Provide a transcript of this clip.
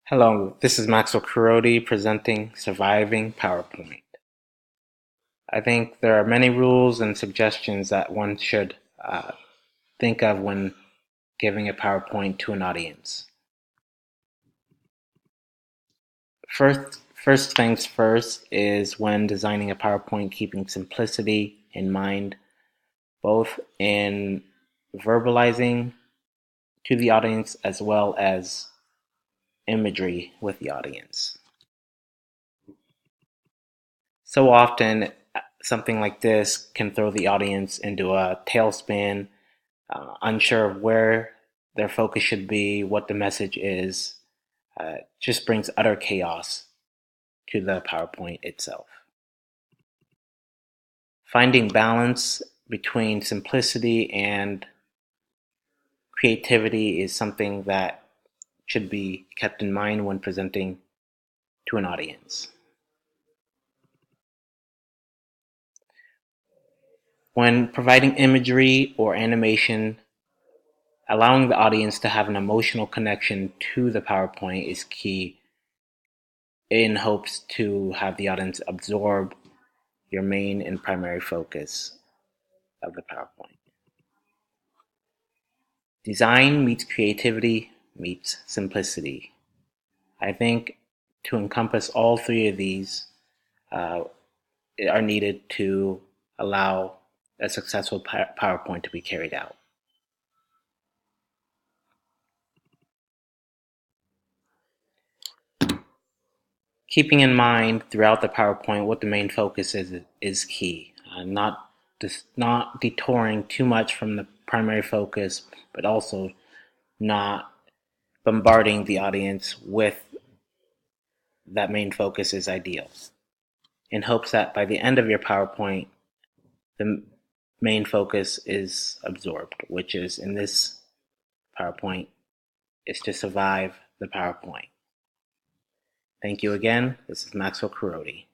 Hello, this is Maxwell Kuroti presenting Surviving PowerPoint. I think there are many rules and suggestions that one should think of when giving a PowerPoint to an audience. First things first is when designing a PowerPoint, keeping simplicity in mind, both in verbalizing to the audience as well as imagery with the audience. So often, something like this can throw the audience into a tailspin, unsure of where their focus should be, what the message is. Just brings utter chaos to the PowerPoint itself. Finding balance between simplicity and creativity is something that should be kept in mind when presenting to an audience. When providing imagery or animation, allowing the audience to have an emotional connection to the PowerPoint is key in hopes to have the audience absorb your main and primary focus of the PowerPoint. Design meets creativity meets simplicity. I think to encompass all three of these uh, are needed to allow a successful PowerPoint to be carried out. Keeping in mind throughout the PowerPoint what the main focus is key. Not detouring too much from the primary focus, but also not bombarding the audience with that main focus is ideal, in hopes that by the end of your PowerPoint, the main focus is absorbed, which is in this PowerPoint is to survive the PowerPoint. Thank you again. This is Maxwell Kuroti.